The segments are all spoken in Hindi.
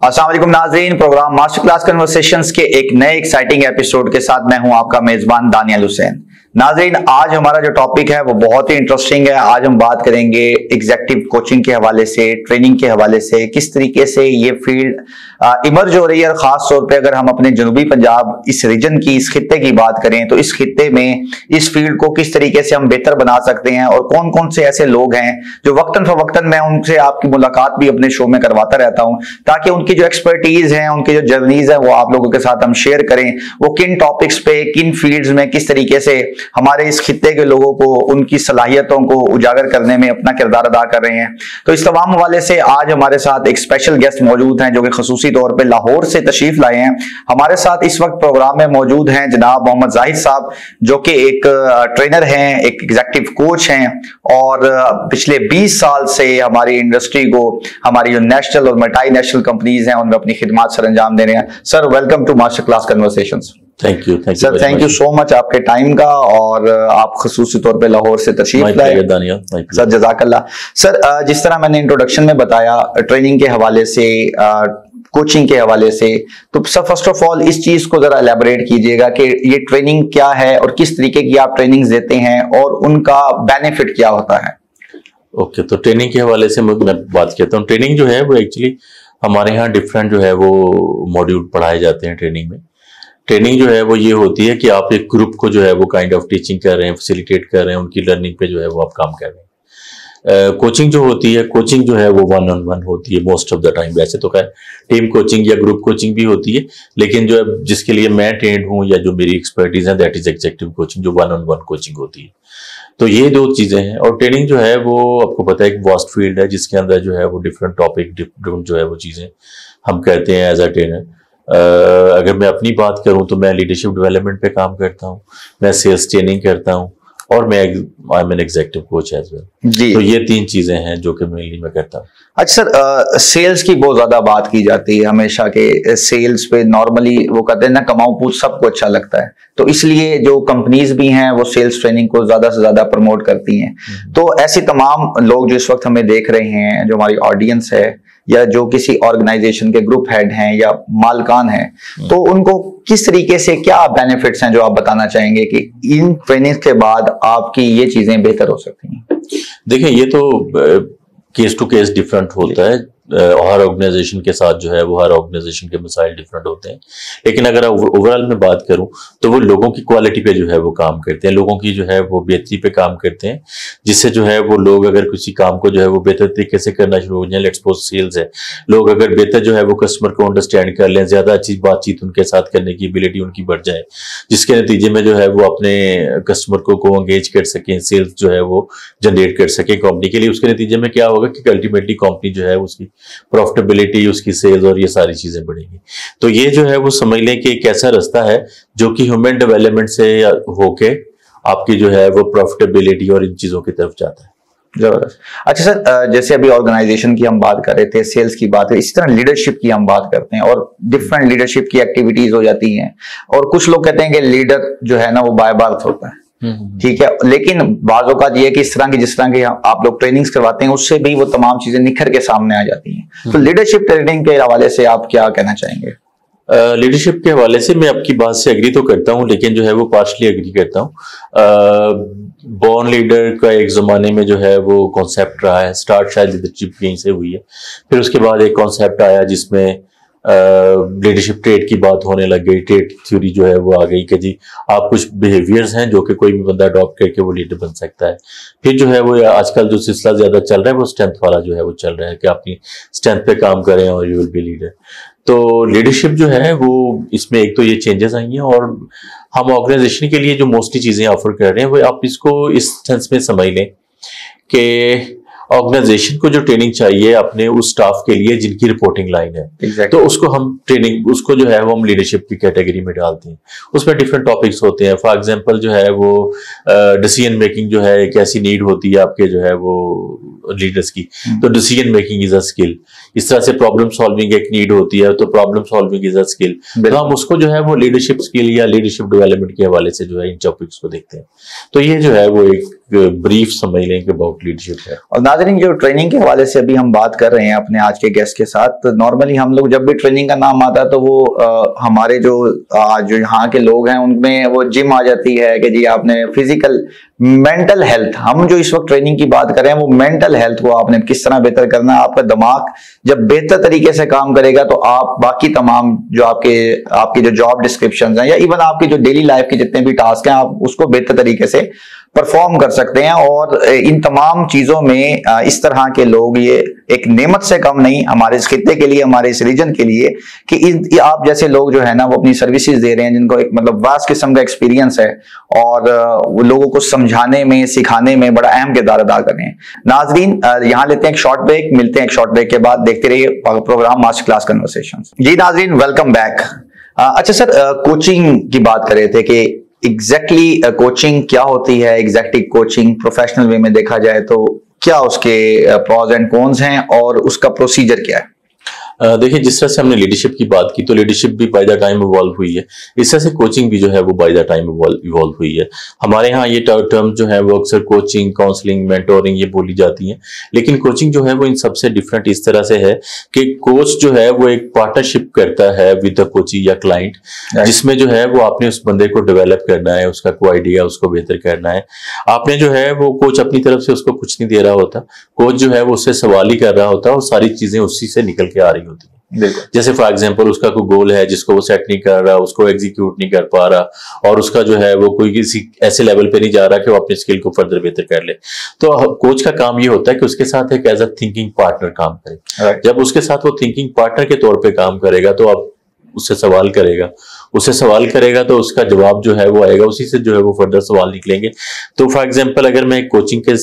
अस्सलाम वालेकुम नाज़रीन, प्रोग्राम मास्टर क्लास कन्वर्सेशंस के एक नए एक्साइटिंग एपिसोड के साथ मैं हूं आपका मेजबान दानियल हुसैन। नाज़रीन, आज हमारा जो टॉपिक है वो बहुत ही इंटरेस्टिंग है। आज हम बात करेंगे एग्जेक्टिव कोचिंग के हवाले से, ट्रेनिंग के हवाले से, किस तरीके से ये फील्ड इमर्ज हो रही है। और खास तौर पे अगर हम अपने जनूबी पंजाब इस रीजन की, इस खित्ते की बात करें तो इस खित्ते में इस फील्ड को किस तरीके से हम बेहतर बना सकते हैं और कौन कौन से ऐसे लोग हैं जो वक्तन फवक्तन मैं उनसे आपकी मुलाकात भी अपने शो में करवाता रहता हूं, ताकि उनकी जो एक्सपर्टीज है, उनकी जो जर्नीज है वो आप लोगों के साथ हम शेयर करें। वो किन टॉपिक्स पे, किन फील्ड्स में किस तरीके से हमारे इस खित्ते के लोगों को उनकी सलाहियतों को उजागर करने में अपना किरदार अदा कर रहे हैं। तो इस तमाम हवाले से आज हमारे साथ एक स्पेशल गेस्ट मौजूद हैं जो कि खसूसी तौर पे लाहौर से तशरीफ लाए हैं। हमारे साथ इस वक्त प्रोग्राम में मौजूद हैं जनाब मोहम्मद जाहिद साहब, जो कि एक ट्रेनर हैं, एक एग्जेक्टिव कोच हैं और पिछले 20 साल से हमारी इंडस्ट्री को, हमारी जो नेशनल और मल्टी नेशनल कंपनीज हैं उनमें अपनी खिदमत सर अंजाम दे रहे हैं। Sir, welcome to master class conversations. Thank you sir, thank you so much आपके टाइम का, और आप खसूसी तौर पे लाहौर से तशरीफ लाए। सर जज़ाकल्लाह। सर, जिस तरह मैंने इंट्रोडक्शन में बताया, ट्रेनिंग के हवाले से, कोचिंग के हवाले से, तो सर फर्स्ट ऑफ ऑल इस चीज को जरा एलैबोरेट कीजिएगा कि ये ट्रेनिंग क्या है और किस तरीके की आप ट्रेनिंग्स देते हैं और उनका बेनिफिट क्या होता है। ओके, तो ट्रेनिंग के हवाले से मैं बात करता हूँ। ट्रेनिंग जो है वो एक्चुअली हमारे यहाँ डिफरेंट जो है वो मॉड्यूल पढ़ाए जाते हैं ट्रेनिंग में। ट्रेनिंग जो है वो ये होती है कि आप एक ग्रुप को जो है वो काइंड ऑफ टीचिंग कर रहे हैं, फैसिलिटेट कर रहे हैं, उनकी लर्निंग पे जो है वो आप काम कर रहे हैं। कोचिंग जो होती है, कोचिंग जो है वो 1-on-1 होती है मोस्ट ऑफ द टाइम। वैसे तो खैर टीम कोचिंग या ग्रुप कोचिंग भी होती है, लेकिन जो है जिसके लिए मैं ट्रेंड हूँ या जो मेरी एक्सपर्टीज है, दैट इज एग्जेक्टिव कोचिंग, जो 1-on-1 कोचिंग होती है। तो ये दो चीजें हैं। और ट्रेनिंग जो है वो आपको पता है एक वास्ट फील्ड है जिसके अंदर जो है वो डिफरेंट टॉपिक, डिफरेंट जो है वो चीजें हम करते हैं एज अ ट्रेनर। अगर मैं अपनी बात करूं तो मैं लीडरशिप डेवलपमेंट पे काम करता हूं, मैं सेल्स ट्रेनिंग करता हूं और मैं I am an executive coach as well. तो ये तीन चीजें हैं जो कि मेनली मैं करता हूँ। अच्छा सर, सेल्स की बहुत ज्यादा बात की जाती है हमेशा के। सेल्स पे नॉर्मली वो कहते हैं ना, कमाऊ पूछ सबको अच्छा लगता है, तो इसलिए जो कंपनीज भी हैं वो सेल्स ट्रेनिंग को ज्यादा से ज्यादा प्रमोट करती हैं। तो ऐसे तमाम लोग जो इस वक्त हमें देख रहे हैं, जो हमारी ऑडियंस है या जो किसी ऑर्गेनाइजेशन के ग्रुप हेड हैं या मालकान हैं, तो उनको किस तरीके से क्या बेनिफिट्स हैं जो आप बताना चाहेंगे कि इन ट्रेनिंग के बाद आपकी ये चीजें बेहतर हो सकती हैं। देखिए, ये तो केस टू केस डिफरेंट होता है। हर ऑर्गेनाइजेशन के साथ जो है वो हर ऑर्गेनाइजेशन के मसाइल डिफरेंट होते हैं, लेकिन अगर ओवरऑल में बात करूं तो वो लोगों की क्वालिटी पे जो है वो काम करते हैं, लोगों की जो है वो बेहतरी पे काम करते हैं, जिससे जो है वो लोग अगर किसी काम को जो है वो बेहतर तरीके से करना शुरू हो जाए। लेट्स सपोज सेल्स है, लोग अगर बेहतर जो है वो कस्टमर को अंडरस्टैंड कर लें, ज्यादा अच्छी बातचीत उनके साथ करने की एबिलिटी उनकी बढ़ जाए, जिसके नतीजे में जो है वो अपने कस्टमर को एंगेज कर सकें, सेल्स जो है वो जनरेट कर सके कंपनी के लिए। उसके नतीजे में क्या होगा कि अल्टीमेटली कंपनी जो है उसकी प्रॉफिटेबिलिटी, उसकी सेल्स और ये सारी चीजें बढ़ेंगी। तो ये जो है वो समझ लें कि एक ऐसा रास्ता है जो कि ह्यूमन डेवलपमेंट से होके आपकी जो है वो प्रॉफिटेबिलिटी और इन चीजों की तरफ जाता है। जबरदस्त। अच्छा सर, जैसे अभी ऑर्गेनाइजेशन की हम बात कर रहे थे, सेल्स की बात है, इसी तरह लीडरशिप की हम बात करते हैं और डिफरेंट लीडरशिप की एक्टिविटीज हो जाती हैं। और कुछ लोग कहते हैं कि लीडर जो है ना वो बाय बर्थ होता है, ठीक है, लेकिन बाज़ औक़ात ये है कि इस तरह की, जिस तरह की आप लोग ट्रेनिंग्स करवाते हैं, उससे भी वो तमाम चीजें निखर के सामने आ जाती हैं। तो लीडरशिप ट्रेनिंग के हवाले से आप क्या कहना चाहेंगे। लीडरशिप के हवाले से मैं आपकी बात से एग्री तो करता हूं, लेकिन जो है वो पार्शली एग्री करता हूं। बॉर्न लीडर का एक जमाने में जो है वो कॉन्सेप्ट रहा है, स्टार्ट शायद लीडरशिप यहीं से हुई है। फिर उसके बाद एक कॉन्सेप्ट आया जिसमें लीडरशिप ट्रेट की बात होने लग गई, ट्रेट थ्योरी जो है वो आ गई कि जी आप कुछ बिहेवियर्स हैं जो कि कोई भी बंदा अडॉप्ट करके वो लीडर बन सकता है। फिर जो है वो आजकल जो सिलसिला ज्यादा चल रहा है वो स्ट्रेंथ वाला जो है वो चल रहा है कि अपनी स्ट्रेंथ पे काम करें और यू विल बी लीडर। तो लीडरशिप जो है वो इसमें एक तो ये चेंजेस आई हैं, और हम ऑर्गेनाइजेशन के लिए जो मोस्टली चीजें ऑफर कर रहे हैं वो आप इसको इस सेंस में समझ लें कि ऑर्गेनाइजेशन को जो ट्रेनिंग चाहिए अपने उस स्टाफ के लिए जिनकी रिपोर्टिंग लाइन है, exactly. तो उसको हम ट्रेनिंग, उसको जो है वो हम लीडरशिप की कैटेगरी में डालते हैं। उसमें डिफरेंट टॉपिक्स होते हैं। फॉर एग्जांपल जो है वो डिसीजन मेकिंग जो है एक ऐसी नीड होती है आपके जो है वो लीडर्स की। तो decision making is a skill, इस तरह से प्रॉब्लम सॉल्विंग एक नीड होती है, तो problem solving is a skill. तो हम उसको जो है वो लीडरशिप स्किल या लीडरशिप डेवलपमेंट के हवाले से जो है इन टॉपिक्स को देखते हैं। तो ये जो है वो एक ब्रीफ समझ लें कि अबाउट लीडरशिप है। और नाज़रीन, जो ट्रेनिंग के हवाले से अभी हम बात कर रहे हैं अपने आज के गेस्ट के साथ, तो नॉर्मली हम लोग जब भी ट्रेनिंग का नाम आता है तो वो हमारे जो यहाँ के लोग हैं उनमें वो जिम आ जाती है कि जी आपने फिजिकल मेंटल हेल्थ, हम जो इस वक्त ट्रेनिंग की बात कर रहे हैं वो मेंटल हेल्थ को आपने किस तरह बेहतर करना है। आपका दिमाग जब बेहतर तरीके से काम करेगा तो आप बाकी तमाम जो आपके जो जॉब डिस्क्रिप्शन हैं या इवन आपकी जो डेली लाइफ के जितने भी टास्क हैं आप उसको बेहतर तरीके से परफॉर्म कर सकते हैं। और इन तमाम चीजों में इस तरह के लोग ये एक नेमत से कम नहीं हमारे इस खित्ते के लिए, हमारे इस रीजन के लिए, कि आप जैसे लोग जो है ना वो अपनी सर्विसेज दे रहे हैं जिनको एक मतलब वास्ट किस्म का एक्सपीरियंस है और वो लोगों को समझाने में सिखाने में बड़ा अहम किरदार अदा कर रहे हैं। नाजरीन, यहाँ लेते हैं एक शॉर्ट ब्रेक, मिलते हैं एक शॉर्ट ब्रेक के बाद, देखते रहिए प्रोग्राम मास्टर क्लास कन्वर्सेशंस। जी नाजरीन, वेलकम बैक। अच्छा सर, कोचिंग की बात कर रहे थे कि एग्जैक्टली कोचिंग क्या होती है। एग्जैक्टली कोचिंग प्रोफेशनल वे में देखा जाए तो क्या उसके प्रॉज एंड कॉन्स हैं और उसका प्रोसीजर क्या है? देखिए, जिस तरह से हमने लीडरशिप की बात की तो लीडरशिप भी बाय द टाइम इवॉल्व हुई है, इस तरह से कोचिंग भी जो है वो बाय द टाइम इवॉल्व हुई है। हमारे यहाँ ये टर्म जो है वो अक्सर कोचिंग, काउंसलिंग, मेंटोरिंग ये बोली जाती है, लेकिन कोचिंग जो है वो इन सबसे डिफरेंट इस तरह से है कि कोच जो है वो एक पार्टनरशिप करता है विद द कोची या क्लाइंट, जिसमें जो है वो आपने उस बंदे को डेवलप करना है, उसका कोई आइडिया उसको बेहतर करना है। आपने जो है वो कोच अपनी तरफ से उसको कुछ नहीं दे रहा होता, कोच जो है वो उससे सवाल ही कर रहा होता है और सारी चीजें उसी से निकल के आ रही होती है। जैसे फॉर एग्जांपल उसका कोई गोल है जिसको वो सेट नहीं कर रहा, उसको एग्जीक्यूट नहीं कर पा रहा और उसका जो है वो कोई किसी ऐसे लेवल पे नहीं जा रहा कि वो अपने स्किल को फर्दर बेहतर कर ले, तो कोच का काम ये होता है कि उसके साथ एक एज अ थिंकिंग पार्टनर काम करे। जब उसके साथ वो थिंकिंग पार्टनर के तौर पे काम करेगा तो आप उससे सवाल करेगा तो उसका जवाब जो है वो आएगा, उसी से जो है वो फर्दर सवाल निकलेंगे। तो फॉर एग्जांपल अगर मैं कोचिंग के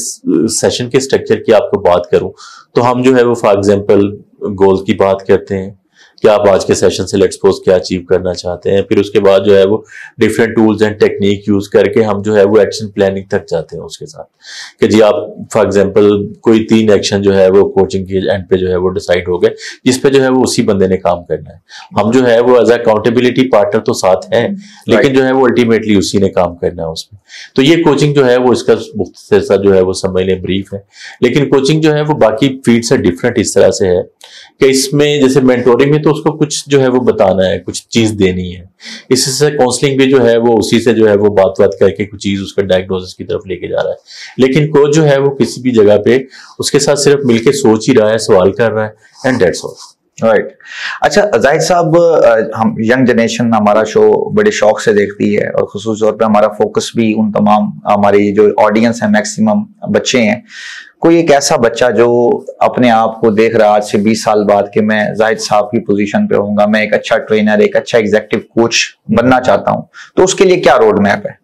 सेशन के स्ट्रक्चर की आपको बात करूं तो हम जो है वो फॉर एग्जांपल गोल की बात करते हैं कि आप आज के सेशन से लेट्स सपोज क्या अचीव करना चाहते हैं, फिर उसके बाद जो है वो different tools and technique use करके हम जो है वो एक्शन प्लानिंग तक जाते हैं उसके साथ कि जी आप फॉर एग्जांपल कोई 3 एक्शन जो है वो कोचिंग के एंड पे जो है वो डिसाइड हो गए जिस पे जो है वो उसी बंदे ने काम करना है। हम जो है वो एज अकाउंटेबिलिटी पार्टनर तो साथ है, लेकिन जो है वो अल्टीमेटली उसी ने काम करना है उसमें। तो ये कोचिंग जो है वो इसका मुख्तसर सा जो है वो समझ लें ब्रीफ है। लेकिन कोचिंग जो है वो बाकी फील्ड से डिफरेंट इस तरह से है कि इसमें जैसे मेंटोरिंग में तो उसको कुछ जो है वो बताना है, कुछ चीज देनी है। इससे काउंसलिंग भी जो है वो उसी से जो है वो बात करके कुछ चीज उसका डायग्नोसिस की तरफ लेके जा रहा है। लेकिन कोच जो है वो किसी भी जगह पे उसके साथ सिर्फ मिलके सोच ही रहा है, सवाल कर रहा है एंड दैट्स ऑल। राइट। अच्छा जाहिद साहब, हम यंग जनरेशन हमारा शो बड़े शौक से देखती है और खुसूस तौर पे हमारा फोकस भी उन तमाम हमारी जो ऑडियंस है मैक्सिमम बच्चे हैं। कोई एक ऐसा बच्चा जो अपने आप को देख रहा आज से 20 साल बाद कि मैं जाहिद साहब की पोजीशन पे होऊंगा, मैं एक अच्छा ट्रेनर, एक अच्छा एग्जीक्यूटिव कोच बनना चाहता हूं, तो उसके लिए क्या रोड मैप है?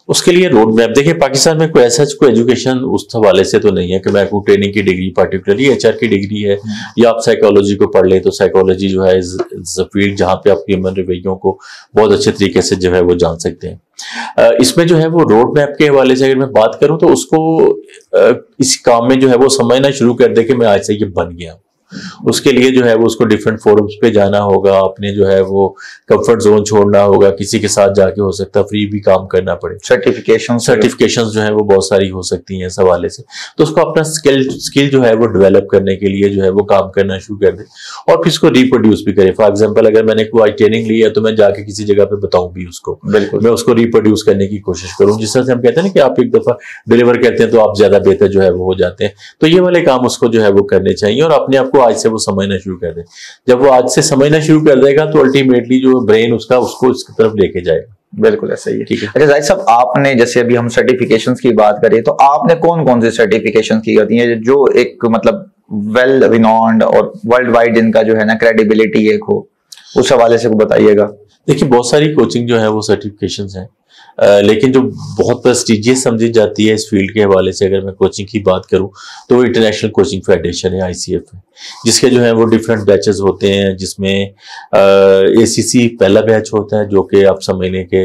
उसके लिए रोड मैप देखिए, पाकिस्तान में कोई ऐसा कोई एजुकेशन उस हवाले से तो नहीं है कि मैं कोई ट्रेनिंग की डिग्री पर्टिकुलरली एचआर की डिग्री है या आप साइकोलॉजी को पढ़ ले तो साइकोलॉजी जो है इज अ फील्ड जहाँ पे आप ह्यूमन रवैयों को बहुत अच्छे तरीके से जो है वो जान सकते हैं। इसमें जो है वो रोड मैप के हवाले से अगर मैं बात करूं तो उसको इस काम में जो है वो समझना शुरू कर दे कि मैं आज से ये बन गया। उसके लिए जो है वो उसको डिफरेंट फोरम्स पे जाना होगा, अपने जो है वो कंफर्ट जोन छोड़ना होगा, किसी के साथ जाके हो सकता है फ्री भी काम करना पड़े, सर्टिफिकेशन जो है वो बहुत सारी हो सकती हैं इस हवाले से। तो उसको अपना स्किल जो है वो डेवलप करने के लिए जो है वो काम करना शुरू कर दे और फिर उसको रिप्रोड्यूस भी करे। फॉर एग्जाम्पल अगर मैंने कोई ट्रेनिंग ली है तो मैं जाके किसी जगह पे बताऊं भी उसको, बिल्कुल मैं उसको रिप्रोड्यूस करने की कोशिश करूं। जिस तरह से हम कहते हैं ना कि आप एक दफा डिलीवर करते हैं तो आप ज्यादा बेहतर जो है वो हो जाते हैं, तो ये वाले काम उसको जो है वो करने चाहिए और अपने आप को आज से वो समझना शुरू कर दे। जब वो आज से समझना शुरू कर देगा तो अल्टीमेटली जो ब्रेन उसका उसको इसकी तरफ लेके जाएगा। बिल्कुल ऐसा ही है। ठीक है। अच्छा जाहिद साहब, आपने जैसे अभी हम सर्टिफिकेशंस की बात करें तो आपने कौन कौन से सर्टिफिकेशन की होती हैं जो एक मतलब वेल रिनॉन्ड और वर्ल्ड वाइड जिनका जो है ना क्रेडिबिलिटी एक हो, उस हवाले से बताइएगा। देखिए बहुत सारी कोचिंग जो है वो सर्टिफिकेशंस हैं। लेकिन जो बहुत प्रेस्टिजियस समझी जाती है इस फील्ड के हवाले से, अगर मैं कोचिंग की बात करूं तो वो इंटरनेशनल कोचिंग फेडरेशन है, ICF है, जिसके जो है वो डिफरेंट बैचेस होते हैं, जिसमें ACC पहला बैच होता है जो कि आप समझ लें कि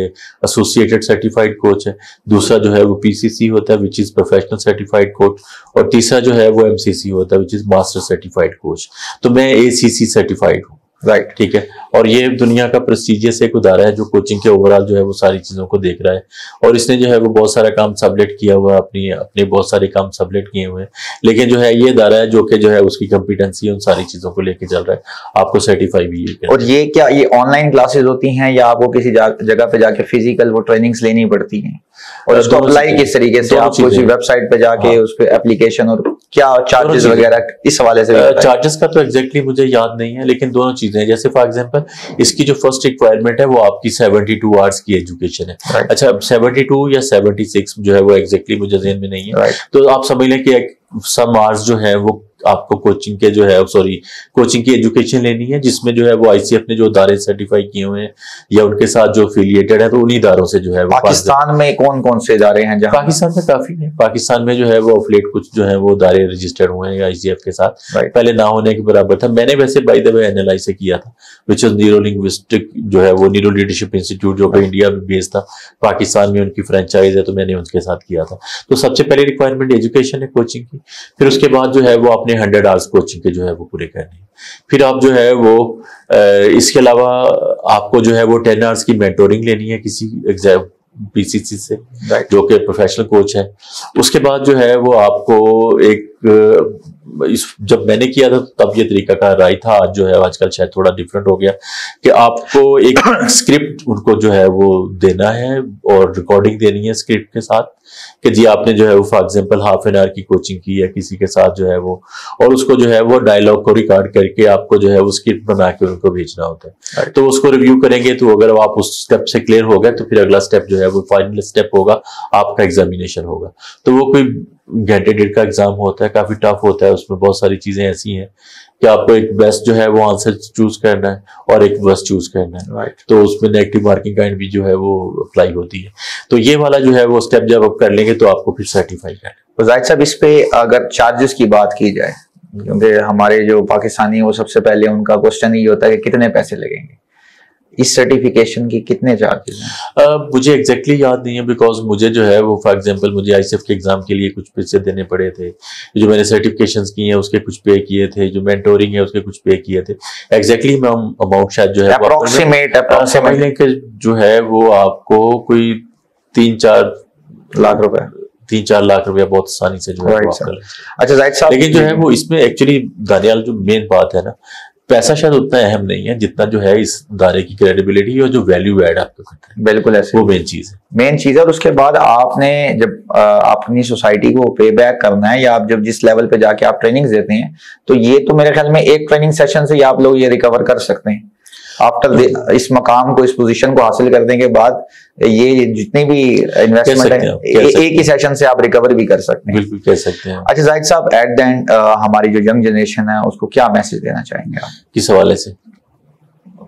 एसोसिएटेड सर्टिफाइड कोच है, दूसरा जो है वो PCC होता है which is professional certified coach, और तीसरा जो है वो MCC होता है which is master certified coach. तो मैं ACC सर्टिफाइड हूँ, राइट, ठीक है। और ये दुनिया का प्रेस्टिजियस एक उदारा है जो कोचिंग के ओवरऑल जो है वो सारी चीजों को देख रहा है, और इसने जो है वो बहुत सारा काम सबलेट किया हुआ है, अपने बहुत सारे काम सबलेट किए हुए हैं, लेकिन जो है ये इदारा है जो कि जो है उसकी कॉम्पिटेंसी उन सारी चीजों को लेके चल रहा है, आपको सर्टिफाई भी है। और ये क्या ये ऑनलाइन क्लासेस होती हैं या आपको किसी जगह पे जाके फिजिकल वो ट्रेनिंग्स लेनी पड़ती हैं, और उसको अप्लाई किस तरीके से, आप किसी वेबसाइट पे जाके उस पे एप्लीकेशन, और क्या चार्जेस वगैरह इस हवाले से? चार्जेस का तो एग्जैक्टली मुझे याद नहीं है, लेकिन दोनों चीजें हैं। जैसे फॉर एग्जांपल इसकी जो फर्स्ट रिक्वायरमेंट है वो आपकी 72 आवर्स की एजुकेशन है। अच्छा, 72 या 76 जो है वो एग्जैक्टली मुझे ज़हन में नहीं है, तो आप समझ लें कि सम आवर्स जो है वो आपको कोचिंग के जो है कोचिंग की एजुकेशन लेनी है, जिसमें जो है वो ICF ने जो इदारे सर्टिफाई किए हुए हैं या उनके साथ जो एफिलिएटेड है, तो उन्हीं इदारों से जो है वो। पाकिस्तान में कौन कौन से इदारे हैं जहां? पाकिस्तान में काफी है। पाकिस्तान में जो है वो एफिलिएट कुछ जो है वो इदारे रजिस्टर्ड हुए हैं ICF के साथ, पहले ना होने के बराबर था। मैंने वैसे बाय द वे NLI से किया था, विच इज न्यूरो लिंग्विस्टिक, जो है वो न्यूरो लीडरशिप इंस्टीट्यूट, जो कि इंडिया में बेस्ड था, पाकिस्तान में उनकी फ्रेंचाइज है, तो मैंने उनके साथ किया था। तो सबसे पहले रिक्वायरमेंट एजुकेशन है कोचिंग की, फिर उसके बाद जो है वो आपने 100 आवर्स कोचिंग के जो है वो पूरे करने हैं। फिर आप जो है वो इसके अलावा आपको जो है वो 10 आवर्स की मेंटोरिंग लेनी है किसी एग्जाम PCC से, जो कि प्रोफेशनल कोच है। उसके बाद जो है वो आपको जब मैंने किया था तब ये तरीका का राय था, आज जो है आजकल शायद थोड़ा डिफरेंट हो गया, कि आपको एक स्क्रिप्ट उनको जो है वो देना है और रिकॉर्डिंग देनी है स्क्रिप्ट के साथ, कि जी आपने जो है वो for example half an hour की कोचिंग की है किसी के साथ जो है वो, और उसको जो है वो डायलॉग को रिकॉर्ड करके आपको जो है वो स्क्रिप्ट बना के उनको भेजना होता है। तो उसको रिव्यू करेंगे, तो अगर आप उस स्टेप से क्लियर हो गए तो फिर अगला स्टेप जो है वो फाइनल स्टेप होगा, आपका एग्जामिनेशन होगा। तो वो कोई घंटे डेढ़ का एग्जाम होता है, काफी टफ होता है, उसमें बहुत सारी चीजें ऐसी हैं कि आपको एक बेस्ट जो है वो आंसर चूज करना है और एक वर्स्ट चूज करना है, तो उसमें नेगेटिव मार्किंग काइंड भी जो है वो अप्लाई होती है। तो ये वाला जो है वो स्टेप जब आप कर लेंगे तो आपको फिर सर्टिफाई करना है। तो जाहिद साहब, इस पे अगर चार्जेस की बात की जाए, क्योंकि हमारे जो पाकिस्तानी वो सबसे पहले उनका क्वेश्चन ये होता है कि कितने पैसे लगेंगे, इस सर्टिफिकेशन की कितने चार्जेस हैं? मुझे एग्जैक्टली याद नहीं है, बिकॉज मुझे जो है वो फॉर एग्जांपल मुझे ICF के एग्जाम के लिए कुछ पैसे देने पड़े थे, जो मैंने सर्टिफिकेशंस किए हैं उसके कुछ पे किए थे, जो मेंटोरिंग है उसके कुछ पे किए थे। एग्जैक्टली मैं अमाउंट शायद जो है अप्रोक्सीमेट जो है वो आपको कोई 3-4 लाख रुपए 3-4 लाख रुपया बहुत आसानी से जो है वो आपका। अच्छा जाहिद साहब, लेकिन जो है वो इसमें एक्चुअली दानियाल जो मेन बात है ना, पैसा शायद उतना अहम नहीं है जितना जो है इस दायरे की क्रेडिबिलिटी और जो वैल्यू ऐड आपको करता है। बिल्कुल ऐसे, वो मेन चीज है। और उसके बाद आपने जब अपनी सोसाइटी को पे बैक करना है, या आप जब जिस लेवल पे जाके आप ट्रेनिंग देते हैं, तो ये तो मेरे ख्याल में एक ट्रेनिंग सेशन से आप लोग ये रिकवर कर सकते हैं। आफ्टर इस मकाम को, इस पोजीशन को हासिल करने के बाद ये जितनी भी इन्वेस्टमेंट है एक ही सेशन से आप रिकवर भी कर सकते हैं। बिल्कुल कह सकते हैं। अच्छा जाहिद साहब, एट द एंड हमारी जो यंग जनरेशन है उसको क्या मैसेज देना चाहेंगे आप? किस हवाले से?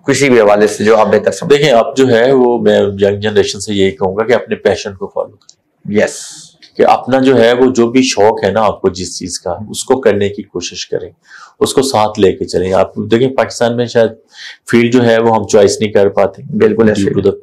किसी भी हवाले से जो आप बेहतर समझ। देखिए, अब जो है वो मैं यंग जनरेशन से यही कहूंगा कि अपने पैशन को फॉलो करें। यस, कि अपना जो है वो जो भी शौक है ना आपको जिस चीज का, उसको करने की कोशिश करें, उसको साथ लेके चलें। आप देखिए पाकिस्तान में शायद फील्ड जो है वो हम चॉइस नहीं कर पाते, बिल्कुल due to the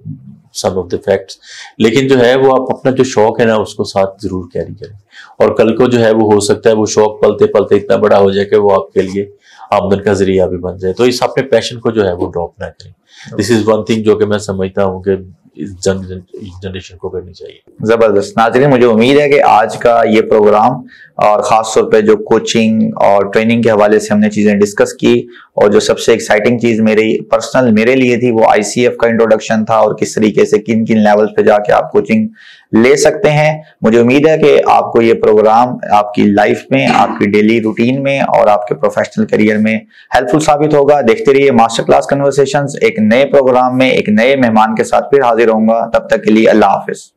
some of the facts, लेकिन जो है वो आप अपना जो शौक है ना उसको साथ जरूर कैरी करें, और कल को जो है वो हो सकता है वो शौक पलते पलते इतना बड़ा हो जाए कि वो आपके लिए आमदन का जरिया भी बन जाए। तो इस अपने पैशन को जो है वो ड्रॉप ना करें। दिस इज वन थिंग जो कि मैं समझता हूँ कि इस जनरेशन को करनी चाहिए। जबरदस्त। नाज़रीन, मुझे उम्मीद है कि आज का ये प्रोग्राम और खास तौर पे जो कोचिंग और ट्रेनिंग के हवाले से हमने चीजें डिस्कस की, और जो सबसे एक्साइटिंग चीज मेरे लिए थी वो ICF का इंट्रोडक्शन था, और किस तरीके से किन किन लेवल्स पे जाके आप कोचिंग ले सकते हैं। मुझे उम्मीद है कि आपको ये प्रोग्राम आपकी लाइफ में, आपकी डेली रूटीन में और आपके प्रोफेशनल करियर में हेल्पफुल साबित होगा। देखते रहिए मास्टर क्लास कन्वर्सेशंस। एक नए प्रोग्राम में एक नए मेहमान के साथ फिर हाजिर होऊंगा। तब तक के लिए अल्लाह हाफिज।